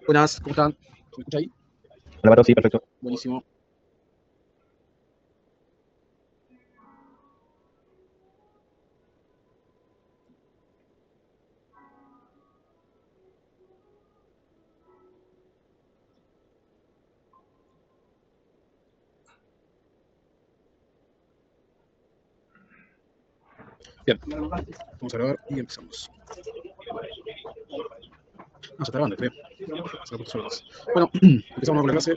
Buenas, ¿cómo están? ¿Se me escucha ahí? Hola, Pato, sí, perfecto. Buenísimo. Bien, vamos a grabar y empezamos. Ah, ya está grabando, creo. Bueno, empezamos con la clase.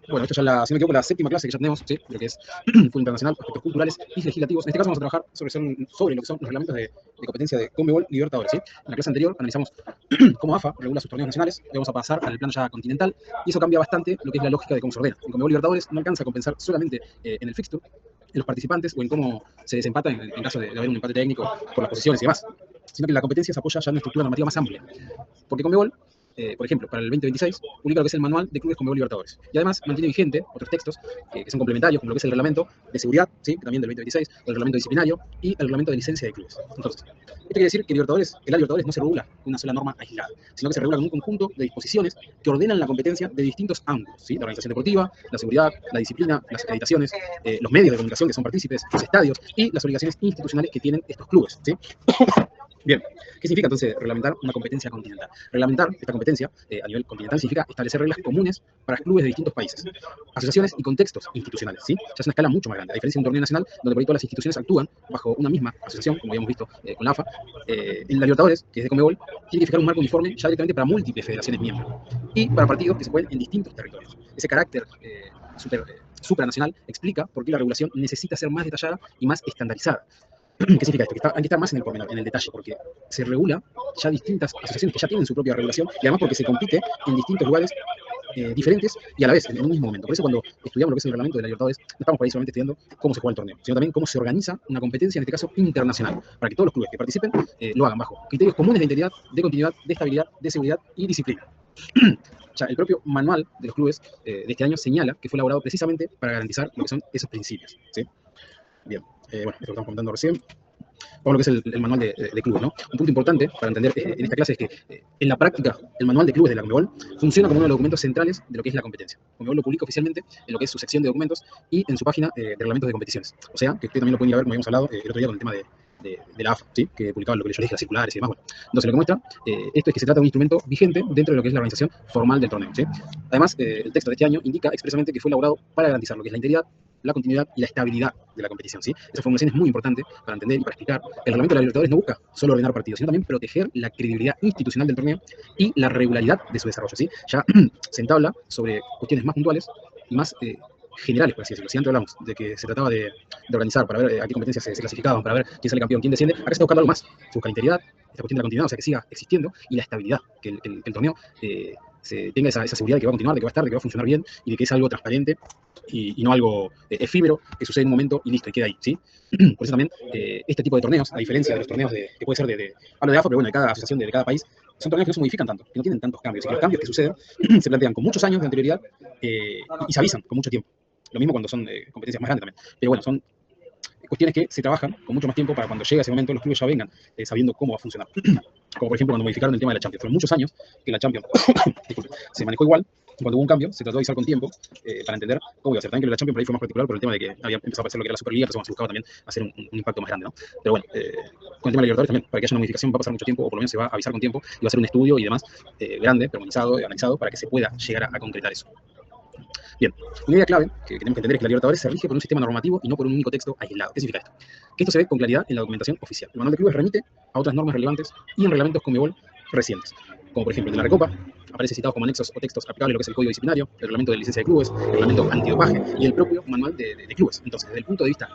Bueno, esto ya es si no me equivoco, la séptima clase que ya tenemos, ¿sí? De lo que es Fútbol Internacional, aspectos culturales y legislativos. En este caso vamos a trabajar sobre lo que son los reglamentos de competencia de Conmebol Libertadores, ¿sí? En la clase anterior analizamos cómo AFA regula sus torneos nacionales, y vamos a pasar al plano ya continental, y eso cambia bastante lo que es la lógica de cómo se ordena. En Conmebol Libertadores no alcanza a compensar solamente en el fixture, en los participantes o en cómo se desempata en caso de haber un empate técnico por las posiciones y demás, sino que la competencia se apoya ya en una estructura normativa más amplia. Porque Conmebol, por ejemplo, para el 2026, publica lo que es el Manual de Clubes Conmebol Libertadores. Y además mantiene vigente otros textos que son complementarios, como lo que es el reglamento de seguridad, ¿sí? También del 2026, el reglamento disciplinario y el reglamento de licencia de clubes. Entonces, esto quiere decir que la Libertadores no se regula con una sola norma aislada, sino que se regula con un conjunto de disposiciones que ordenan la competencia de distintos ángulos, ¿sí? La organización deportiva, la seguridad, la disciplina, las acreditaciones, los medios de comunicación que son partícipes, los estadios y las obligaciones institucionales que tienen estos clubes, ¿sí? Bien, ¿qué significa entonces reglamentar una competencia continental? Reglamentar esta competencia a nivel continental significa establecer reglas comunes para clubes de distintos países, asociaciones y contextos institucionales, ¿sí? Ya es una escala mucho más grande, a diferencia de un torneo nacional donde por ahí todas las instituciones actúan bajo una misma asociación, como habíamos visto con la AFA. En la Libertadores, que es de Conmebol, tiene que fijar un marco uniforme ya directamente para múltiples federaciones miembros y para partidos que se jueguen en distintos territorios. Ese carácter supranacional explica por qué la regulación necesita ser más detallada y más estandarizada. ¿Qué significa esto? Hay que estar más en el pormenor, en el detalle, porque se regula ya distintas asociaciones que ya tienen su propia regulación y además porque se compite en distintos lugares diferentes y a la vez en un mismo momento. Por eso cuando estudiamos lo que es el reglamento de la Libertadores, no estamos por ahí solamente estudiando cómo se juega el torneo, sino también cómo se organiza una competencia, en este caso internacional, para que todos los clubes que participen lo hagan bajo criterios comunes de integridad, de continuidad, de estabilidad, de seguridad y disciplina. Ya el propio manual de los clubes de este año señala que fue elaborado precisamente para garantizar lo que son esos principios, ¿sí? Bien, bueno, esto lo estamos comentando recién. Vamos a lo que es el manual de clubes, ¿no? Un punto importante para entender en esta clase es que en la práctica el manual de clubes de la Conmebol funciona como uno de los documentos centrales de lo que es la competencia. Conmebol lo publica oficialmente en lo que es su sección de documentos y en su página de reglamentos de competiciones. O sea, que ustedes también lo pueden ir a ver, como habíamos hablado el otro día con el tema de la AFA, ¿sí? Que publicaba lo que yo les dije, las circulares y demás. Bueno, entonces lo que muestra esto es que se trata de un instrumento vigente dentro de lo que es la organización formal del torneo, ¿sí? Además, el texto de este año indica expresamente que fue elaborado para garantizar lo que es la integridad, la continuidad y la estabilidad de la competición, ¿sí? Esa formulación es muy importante para entender y para explicar. El reglamento de la Libertadores no busca solo ordenar partidos, sino también proteger la credibilidad institucional del torneo y la regularidad de su desarrollo, ¿sí? Ya se entabla sobre cuestiones más puntuales y más generales, por así decirlo. Si antes hablamos de que se trataba de organizar para ver a qué competencias se clasificaban, para ver quién sale campeón, quién desciende, acá se está buscando algo más. Se busca la integridad, esta cuestión de la continuidad, o sea, que siga existiendo, y la estabilidad, que el torneo se tenga esa seguridad de que va a continuar, de que va a estar, de que va a funcionar bien, y de que es algo transparente y no algo efímero que sucede en un momento y listo, y queda ahí, ¿sí? Por eso también este tipo de torneos, a diferencia de los torneos que puede ser hablo de AFA, pero bueno, de cada asociación, de cada país, son torneos que no se modifican tanto, que no tienen tantos cambios, y que los cambios que suceden se plantean con muchos años de anterioridad y se avisan con mucho tiempo. Lo mismo cuando son competencias más grandes también. Pero bueno, son cuestiones que se trabajan con mucho más tiempo para cuando llegue ese momento los clubes ya vengan sabiendo cómo va a funcionar. Como por ejemplo cuando modificaron el tema de la Champions. Fueron muchos años que la Champions disculpe, se manejó igual. Cuando hubo un cambio, se trató de avisar con tiempo para entender cómo iba a ser. También que la Champions por ahí fue más particular por el tema de que había empezado a aparecer lo que era la Superliga, entonces se buscaba también hacer un impacto más grande, ¿no? Pero bueno, con el tema de la Libertadores también, para que haya una modificación va a pasar mucho tiempo, o por lo menos se va a avisar con tiempo, y va a ser un estudio y demás grande, premonizado, analizado, para que se pueda llegar a concretar eso. Bien, una idea clave que tenemos que entender es que la Libertadores se rige por un sistema normativo y no por un único texto aislado. ¿Qué significa esto? Que esto se ve con claridad en la documentación oficial. El manual de clubes remite a otras normas relevantes y en reglamentos Conmebol recientes, como por ejemplo el de la Recopa, aparece citado como anexos o textos aplicables lo que es el Código Disciplinario, el reglamento de licencia de clubes, el reglamento antidopaje y el propio manual de clubes. Entonces, desde el punto de vista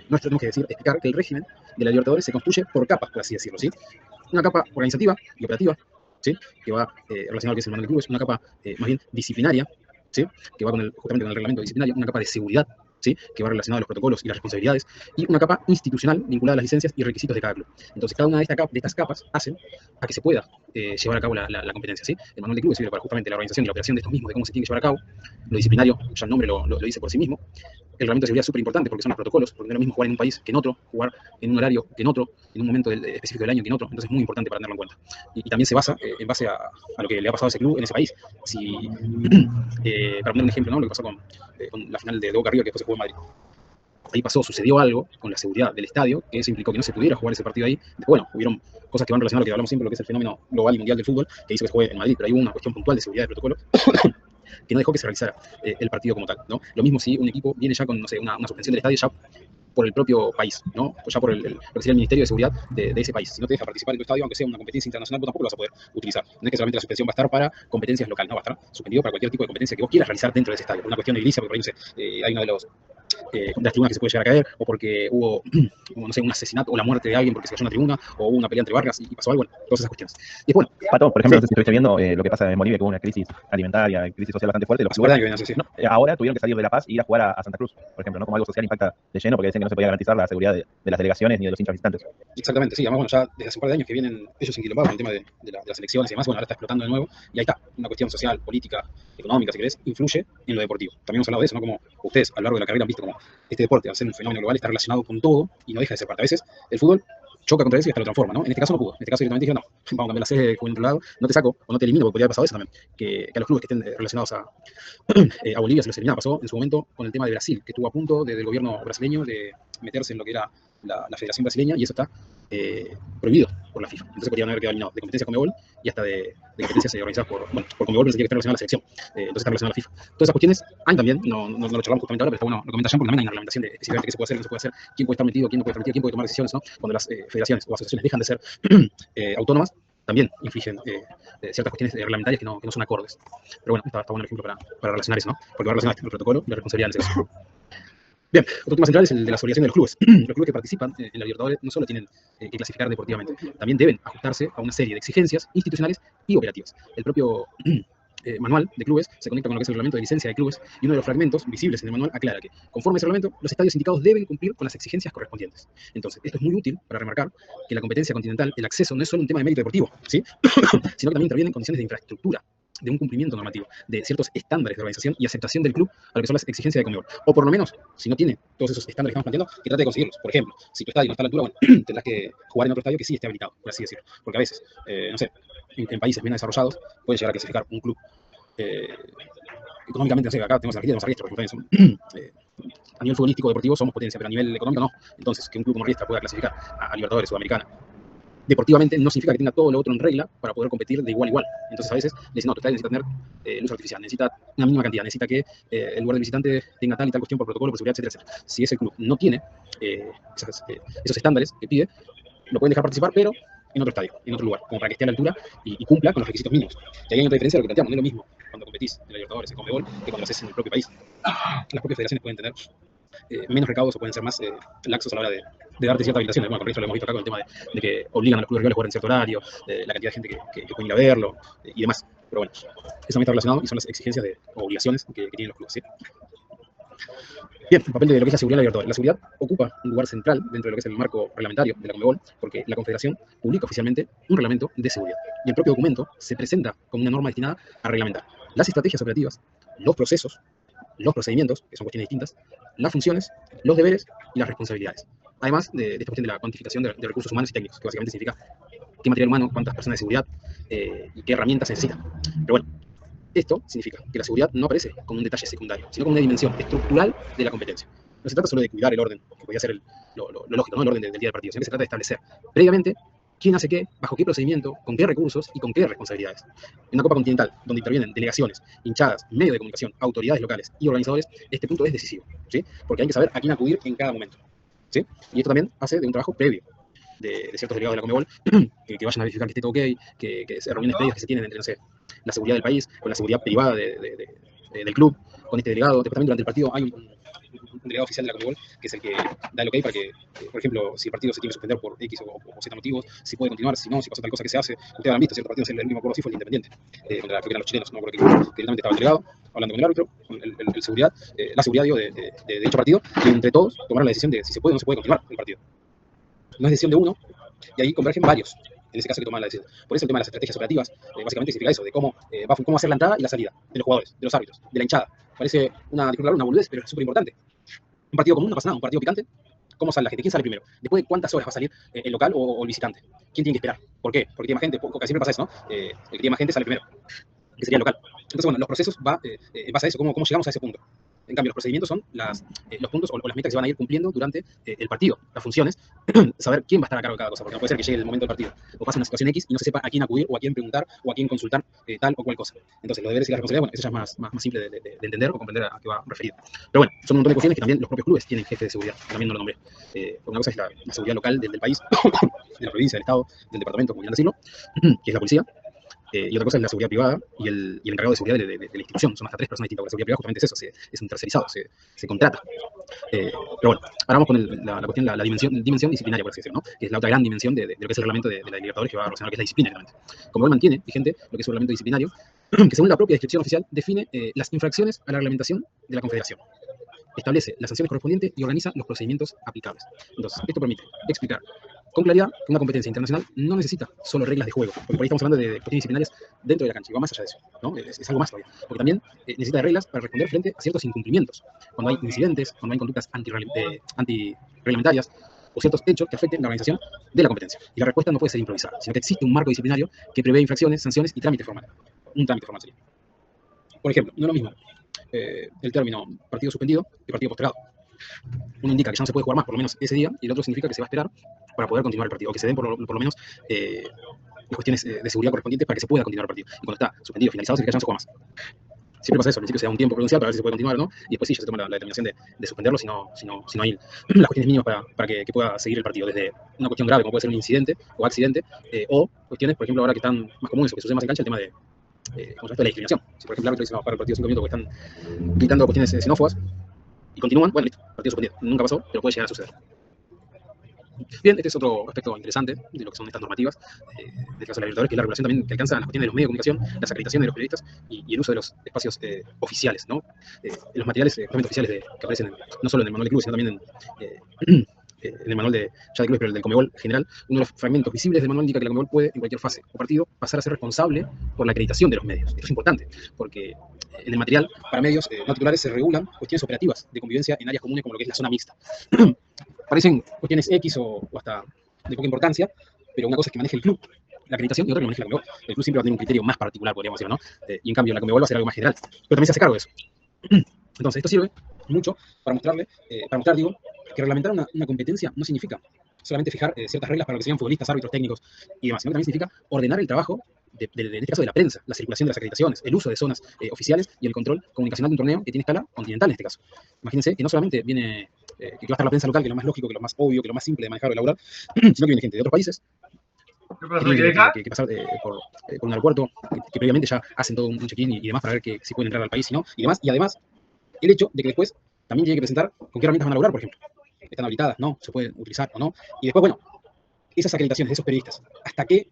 nuestro, tenemos que explicar que el régimen de la Libertadores se construye por capas, por así decirlo, ¿sí? Una capa organizativa y operativa, ¿sí? Que va relacionada a lo que es el manual de clubes, una capa más bien disciplinaria, ¿sí? Que va justamente con el reglamento disciplinario, una capa de seguridad, ¿sí? Que va relacionada a los protocolos y las responsabilidades, y una capa institucional vinculada a las licencias y requisitos de cada club. Entonces, cada una de estas capas hacen a que se pueda llevar a cabo la competencia, ¿sí? El manual de clubes sirve para justamente la organización y la operación de estos mismos, de cómo se tiene que llevar a cabo. Lo disciplinario, ya el nombre lo dice por sí mismo. El reglamento de seguridad es súper importante porque son los protocolos, porque no es lo mismo jugar en un país que en otro, jugar en un horario que en otro, en un momento específico del año que en otro, entonces es muy importante para tenerlo en cuenta. Y también se basa en base a lo que le ha pasado a ese club en ese país. Si, para poner un ejemplo, ¿no? Lo que pasó con la final de Boca River que después se jugó en Madrid. Ahí sucedió algo con la seguridad del estadio, que eso implicó que no se pudiera jugar ese partido ahí. Después, bueno, hubieron cosas que van relacionadas a lo que hablamos siempre, lo que es el fenómeno global y mundial del fútbol, que hizo que se juegue en Madrid, pero ahí hubo una cuestión puntual de seguridad de protocolo que no dejó que se realizara el partido como tal, ¿no? Lo mismo si un equipo viene ya con, no sé, una suspensión del estadio ya por el propio país, ¿no? O ya por lo que sería el Ministerio de Seguridad de ese país. Si no te deja participar en tu estadio, aunque sea una competencia internacional, vos tampoco lo vas a poder utilizar. No es que solamente la suspensión va a estar para competencias locales, no, va a estar suspendido para cualquier tipo de competencia que vos quieras realizar dentro de ese estadio. Por una cuestión de edilicia, porque por ahí, no sé, hay uno de las tribunas que se puede llegar a caer, o porque hubo, no sé, un asesinato o la muerte de alguien porque se cayó una tribuna, o hubo una pelea entre barcas y pasó algo, bueno, todas esas cuestiones. Y bueno, Pato, por ejemplo, no sé si estuviste viendo lo que pasa en Bolivia, que hubo una crisis alimentaria, crisis social bastante fuerte. Los clubes, no, ahora tuvieron que salir de La Paz e ir a jugar a Santa Cruz, por ejemplo, ¿no? Como algo social impacta de lleno, porque decían que no se podía garantizar la seguridad de las delegaciones ni de los hinchas visitantes. Exactamente, sí, además, bueno, ya desde hace un par de años que vienen ellos enquilombados con el tema de las elecciones y demás, bueno, ahora está explotando de nuevo, y ahí está, una cuestión social, política, económica, si querés, influye en lo deportivo. También hemos hablado de eso, ¿no? Como ustedes a lo largo de la carrera han visto como este deporte, al ser un fenómeno global, está relacionado con todo y no deja de ser parte. A veces el fútbol choca contra eso y hasta lo transforma, ¿no? En este caso no pudo. En este caso directamente dijeron, no, vamos a cambiar la sede con otro lado, no te saco o no te elimino, porque podría haber pasado eso también, que a los clubes que estén relacionados a Bolivia se los eliminaba. Pasó en su momento con el tema de Brasil, que estuvo a punto del gobierno brasileño de meterse en lo que era la Federación Brasileña, y eso está prohibido por la FIFA. Entonces podrían haber quedado eliminados de competencias Conmebol y hasta de competencias organizadas por Conmebol, pensé que está relacionada a la selección. Entonces está relacionada a la FIFA. Todas esas cuestiones hay también, no lo charlamos justamente ahora, pero está bueno, lo comenta Jean, porque también hay una reglamentación de específicamente qué se puede hacer, qué no se puede hacer, quién puede estar metido, quién no puede estar metido, quién puede tomar decisiones, ¿no? Cuando las federaciones o asociaciones dejan de ser autónomas, también infligen ciertas cuestiones reglamentarias que no son acordes. Pero bueno, está bueno el ejemplo para relacionar eso, ¿no? Porque va relacionado el protocolo y la responsabilidad en ese caso. Bien, otro tema central es el de las obligaciones de los clubes. Los clubes que participan en la Libertadores no solo tienen que clasificar deportivamente, también deben ajustarse a una serie de exigencias institucionales y operativas. El propio manual de clubes se conecta con lo que es el reglamento de licencia de clubes, y uno de los fragmentos visibles en el manual aclara que, conforme a ese reglamento, los estadios indicados deben cumplir con las exigencias correspondientes. Entonces, esto es muy útil para remarcar que la competencia continental, el acceso no es solo un tema de mérito deportivo, ¿sí? Sino que también intervienen condiciones de infraestructura, de un cumplimiento normativo, de ciertos estándares de organización y aceptación del club a lo que son las exigencias de Conmebol. O por lo menos, si no tiene todos esos estándares que estamos planteando, que trate de conseguirlos. Por ejemplo, si tu estadio no está a la altura, bueno, tendrás que jugar en otro estadio que sí esté habilitado, por así decirlo. Porque a veces, no sé, en países menos desarrollados, pueden llegar a clasificar un club económicamente, no sé, acá tenemos Riestra, porque también son, a nivel futbolístico deportivo somos potencia, pero a nivel económico no. Entonces, que un club como Riestra pueda clasificar a Libertadores Sudamericana deportivamente no significa que tenga todo lo otro en regla para poder competir de igual a igual. Entonces a veces le dicen, no, tu estadio necesita tener luz artificial, necesita una mínima cantidad, necesita que el lugar del visitante tenga tal y tal cuestión por protocolo, por seguridad, etcétera, etcétera. Si ese club no tiene esos estándares que pide, lo pueden dejar participar, pero en otro estadio, en otro lugar, como para que esté a la altura y cumpla con los requisitos mínimos. Y ahí hay otra diferencia de lo que planteamos, no es lo mismo cuando competís en la Libertadores, en Conmebol, que cuando lo haces en el propio país. Las propias federaciones pueden tener menos recaudos o pueden ser más laxos a la hora de darte cierta habilitación. Bueno, por eso lo hemos visto acá con el tema de que obligan a los clubes rivales a jugar en cierto horario, la cantidad de gente que puede ir a verlo y demás. Pero bueno, eso también está relacionado y son las exigencias o obligaciones que tienen los clubes, ¿sí? Bien, el papel de lo que es la seguridad de la Libertadores. La seguridad ocupa un lugar central dentro de lo que es el marco reglamentario de la Conmebol, porque la Confederación publica oficialmente un reglamento de seguridad. Y el propio documento se presenta como una norma destinada a reglamentar las estrategias operativas, los procesos, los procedimientos, que son cuestiones distintas, las funciones, los deberes y las responsabilidades. Además de esta cuestión de la cuantificación de recursos humanos y técnicos, que básicamente significa qué material humano, cuántas personas de seguridad y qué herramientas se necesitan. Pero bueno, esto significa que la seguridad no aparece como un detalle secundario, sino como una dimensión estructural de la competencia. No se trata solo de cuidar el orden, que podría ser lo lógico, ¿no? El orden del día del partido, sino que se trata de establecer previamente quién hace qué, bajo qué procedimiento, con qué recursos y con qué responsabilidades. En una Copa Continental, donde intervienen delegaciones, hinchadas, medios de comunicación, autoridades locales y organizadores, este punto es decisivo, ¿sí? Porque hay que saber a quién acudir en cada momento, ¿sí? Y esto también hace de un trabajo previo de ciertos delegados de la Conmebol que vayan a verificar que esté todo ok, que reuniones previas que se tienen entre, no sé, la seguridad del país con la seguridad privada del club, con este delegado. Después también durante el partido hay un delegado oficial de la Conmebol que es el que da el ok para que, por ejemplo, si el partido se tiene que suspender por X o Z motivos, si puede continuar, si no, si pasa tal cosa que se hace. Ustedes habrán visto, cierto partido, el último acuerdo sí fue el Independiente, contra, creo que eran los chilenos, no me acuerdo que directamente estaba el delegado hablando con el árbitro, con el seguridad, la seguridad digo, de dicho partido, y entre todos tomaron la decisión de si se puede o no se puede continuar el partido. No es decisión de uno, y ahí convergen varios, en ese caso que toman la decisión. Por eso el tema de las estrategias operativas, básicamente significa eso, de cómo hacer la entrada y la salida de los jugadores, de los árbitros, de la hinchada. Parece una boludez, pero es súper importante. Un partido común no pasa nada, un partido picante, ¿cómo sale la gente? ¿Quién sale primero? Después de cuántas horas va a salir el local o el visitante. ¿Quién tiene que esperar? ¿Por qué? Porque tiene más gente, porque siempre pasa eso, ¿no? El que tiene más gente sale primero, que sería el local. Entonces, bueno, los procesos va en base a eso, cómo llegamos a ese punto. En cambio, los procedimientos son los puntos o las metas que se van a ir cumpliendo durante el partido, las funciones, saber quién va a estar a cargo de cada cosa, porque no puede ser que llegue el momento del partido o pase una situación X y no se sepa a quién acudir o a quién preguntar o a quién consultar tal o cual cosa. Entonces, los deberes y las responsabilidades, bueno, eso ya es más simple de entender o comprender a qué va referido. Pero bueno, son un montón de cuestiones que también los propios clubes tienen jefe de seguridad, también no lo nombré. Por una cosa es la seguridad local del país, de la provincia, del estado, del departamento, como quieran decirlo, que es la policía. Y otra cosa es la seguridad privada y el encargado de seguridad de la institución. Son hasta 3 personas distintas. La seguridad privada justamente es eso, es un tercerizado, se contrata. Pero bueno, ahora vamos con la cuestión, la dimensión disciplinaria, por así decirlo, ¿no? Que es la otra gran dimensión de lo que es el reglamento de la Libertadores, que va a relacionar lo que es la disciplina, realmente. Como él mantiene vigente lo que es su reglamento disciplinario, que según la propia descripción oficial define las infracciones a la reglamentación de la Confederación. Establece las sanciones correspondientes y organiza los procedimientos aplicables. Entonces, esto permite explicar con claridad que una competencia internacional no necesita solo reglas de juego, porque por ahí estamos hablando de cuestiones disciplinarias dentro de la cancha, y va más allá de eso, ¿no? Es algo más todavía, porque también necesita reglas para responder frente a ciertos incumplimientos, cuando hay incidentes, cuando hay conductas antirreglamentarias o ciertos hechos que afecten la organización de la competencia. Y la respuesta no puede ser improvisada, sino que existe un marco disciplinario que prevé infracciones, sanciones y trámite formal. Un trámite formal sería. Por ejemplo, no es lo mismo el término partido suspendido y partido postergado. Uno indica que ya no se puede jugar más, por lo menos ese día, y el otro significa que se va a esperar para poder continuar el partido, o que se den por lo menos las cuestiones de seguridad correspondientes para que se pueda continuar el partido. Y cuando está suspendido, finalizado, significa que ya no se juega más. Siempre pasa eso, al principio se da un tiempo prudencial para ver si se puede continuar o no, y después sí, ya se toma la determinación de suspenderlo si no hay las cuestiones mínimas para que pueda seguir el partido, desde una cuestión grave como puede ser un incidente o accidente, o cuestiones, por ejemplo, ahora que están más comunes o que sucede más en cancha, el tema de la discriminación. Si por ejemplo el árbitro dice no, para el partido 5 minutos porque están gritando cuestiones xenófobas y continúan, bueno, listo, partido suspendido. Nunca pasó, pero puede llegar a suceder. Bien, este es otro aspecto interesante de lo que son estas normativas de caso de la Libertadores, que es la regulación también que alcanza las cuestiones de los medios de comunicación, las acreditaciones de los periodistas y el uso de los espacios oficiales, ¿no? Los materiales justamente oficiales que aparecen no solo en el manual de clubes, sino también en el manual de clubes, pero el del Conmebol general, uno de los fragmentos visibles del manual indica que la Conmebol puede, en cualquier fase o partido, pasar a ser responsable por la acreditación de los medios. Esto es importante, porque en el material para medios no titulares se regulan cuestiones operativas de convivencia en áreas comunes como lo que es la zona mixta. Parecen cuestiones X o hasta de poca importancia, pero una cosa es que maneje el club la acreditación y otra que maneje la Conmebol. El club siempre va a tener un criterio más particular, podríamos decir, ¿no? Y en cambio la Conmebol va a ser algo más general, pero también se hace cargo de eso. Entonces, esto sirve mucho para mostrar, digo, que reglamentar una competencia no significa solamente fijar ciertas reglas para lo que sean futbolistas, árbitros, técnicos y demás, sino que también significa ordenar el trabajo, en este caso de la prensa, la circulación de las acreditaciones, el uso de zonas oficiales y el control comunicacional de un torneo que tiene escala continental en este caso. Imagínense que no solamente viene, que va a estar la prensa local, que es lo más lógico, que es lo más obvio, que es lo más simple de manejar o elaborar, sino que viene gente de otros países, que tienen que pasar por un aeropuerto, que previamente ya hacen todo un check-in y demás para ver que si pueden entrar al país, si no, y demás. Y además, el hecho de que después también tienen que presentar con qué herramientas van a laburar, por ejemplo. Están habilitadas, no, se pueden utilizar o no. Y después, bueno, esas acreditaciones de esos periodistas, ¿hasta qué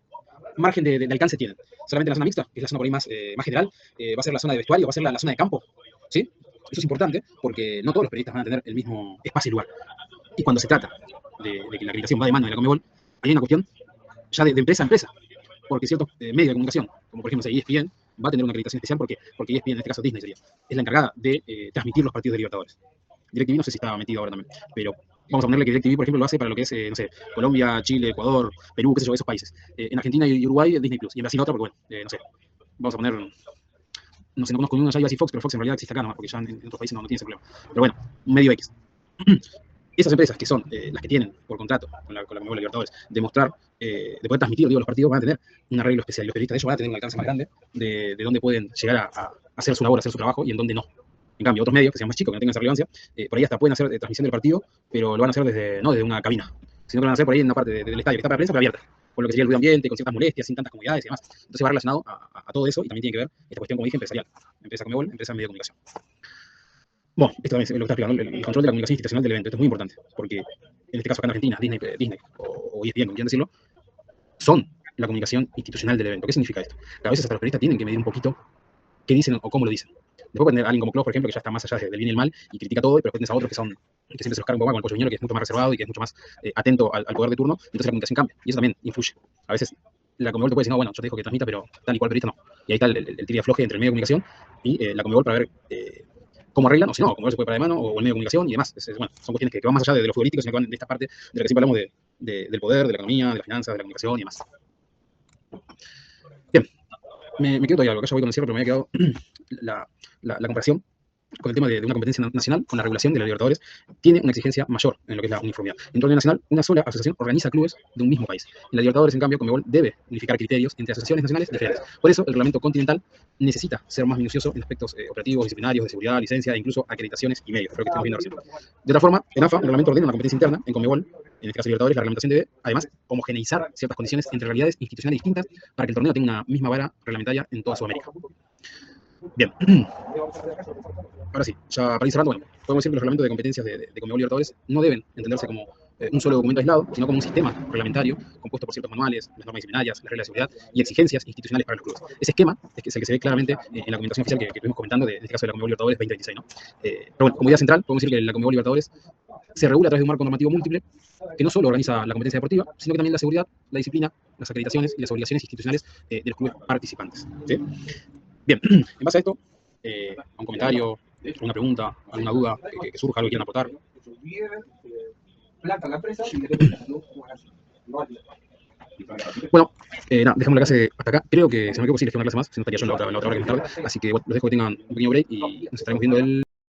margen de alcance tienen? Solamente la zona mixta, que es la zona por ahí más general, va a ser la zona de vestuario, va a ser la zona de campo, ¿sí? Eso es importante porque no todos los periodistas van a tener el mismo espacio y lugar. Y cuando se trata de que la acreditación va de mano de la Conmebol, hay una cuestión ya de empresa a empresa, porque ciertos medios de comunicación, como por ejemplo ESPN, va a tener una acreditación especial porque ESPN, en este caso Disney sería, es la encargada de transmitir los partidos de Libertadores. DirecTV no sé si estaba metido ahora también, pero vamos a ponerle que DirecTV, por ejemplo, lo hace para lo que es, no sé, Colombia, Chile, Ecuador, Perú, qué sé yo, esos países. En Argentina y Uruguay, Disney Plus. Y en Brasil otra, porque bueno, no sé, vamos a poner, no sé, no conozco ninguno, ya iba a decir Fox, pero Fox en realidad existe acá, ¿no? Porque ya en otros países no tiene ese problema. Pero bueno, un medio X. Esas empresas que son las que tienen por contrato con la Conmebol Libertadores de mostrar, de poder transmitir los partidos, van a tener un arreglo especial. Y los periodistas de ellos van a tener un alcance más grande de dónde pueden llegar a hacer su labor, a hacer su trabajo y en dónde no. En cambio, otros medios que sean más chicos, que no tengan esa relevancia, por ahí hasta pueden hacer transmisión del partido, pero lo van a hacer no desde una cabina, sino que lo van a hacer por ahí en una parte del estadio que está para prensa, pero abierta, con lo que sería el ruido ambiente, con ciertas molestias, sin tantas comodidades y demás. Entonces va relacionado a todo eso y también tiene que ver esta cuestión, como dije, empresarial. Empresa Conmebol, empresa de medio de comunicación. Bueno, esto también es lo que está explicando, el control de la comunicación institucional del evento. Esto es muy importante, porque en este caso acá en Argentina, Disney o ESPN, como quieran decirlo, son la comunicación institucional del evento. ¿Qué significa esto? Que a veces hasta los periodistas tienen que medir un poquito qué dicen o cómo lo dicen. Después puede tener a alguien como Klopp, por ejemplo, que ya está más allá del bien y el mal y critica todo, pero después tienes a otros que siempre se los cargan un poco más, con el Pollo Viñolo, que es mucho más reservado y que es mucho más atento al poder de turno, entonces la comunicación cambia, y eso también influye. A veces la Conmebol te puede decir, no, bueno, yo te dejo que transmita, pero tal y cual periodista no. Y ahí está el tira y afloje entre el medio de comunicación y la Conmebol para ver cómo arreglan, o si no, cómo se puede parar de mano, o el medio de comunicación y demás. Bueno, son cuestiones que van más allá de los futbolísticos, sino que van de esta parte de la que siempre hablamos del poder, de la economía, de las finanzas, de la comunicación y demás. Bien, me quedo todavía algo, que ya voy con el cierre, pero me había quedado la comparación con el tema de una competencia nacional, con la regulación de la Libertadores, tiene una exigencia mayor en lo que es la uniformidad. En torneo nacional, una sola asociación organiza clubes de un mismo país. En la Libertadores, en cambio, Conmebol debe unificar criterios entre asociaciones nacionales diferentes. Por eso, el reglamento continental necesita ser más minucioso en aspectos operativos, disciplinarios, de seguridad, licencia e incluso acreditaciones y medios, creo que estamos viendo recién. De otra forma, en AFA, el reglamento ordena una competencia interna. En Conmebol, en este caso Libertadores, la reglamentación debe, además, homogeneizar ciertas condiciones entre realidades institucionales distintas para que el torneo tenga una misma vara reglamentaria en toda Sudamérica. Bien. Ahora sí, ya para ir cerrando, bueno, podemos decir que los reglamentos de competencias de Conmebol Libertadores no deben entenderse como un solo documento aislado, sino como un sistema reglamentario compuesto por ciertos manuales, las normas disciplinarias, las reglas de seguridad y exigencias institucionales para los clubes. Ese esquema es el que se ve claramente en la documentación oficial que estuvimos comentando, en este caso de la Conmebol Libertadores 2026, ¿no? Pero bueno, como idea central, podemos decir que la Conmebol Libertadores se regula a través de un marco normativo múltiple que no solo organiza la competencia deportiva, sino que también la seguridad, la disciplina, las acreditaciones y las obligaciones institucionales de los clubes participantes. ¿Sí? Bien, en base a esto, a un comentario, una pregunta, alguna duda que surja, algo que quieran aportar. Bueno, nada, dejamos la clase hasta acá. Creo que se me quedó posible que una clase más, si no estaría yo en la otra hora que más tarde. Así que bueno, los dejo que tengan un pequeño break y nos estaremos viendo el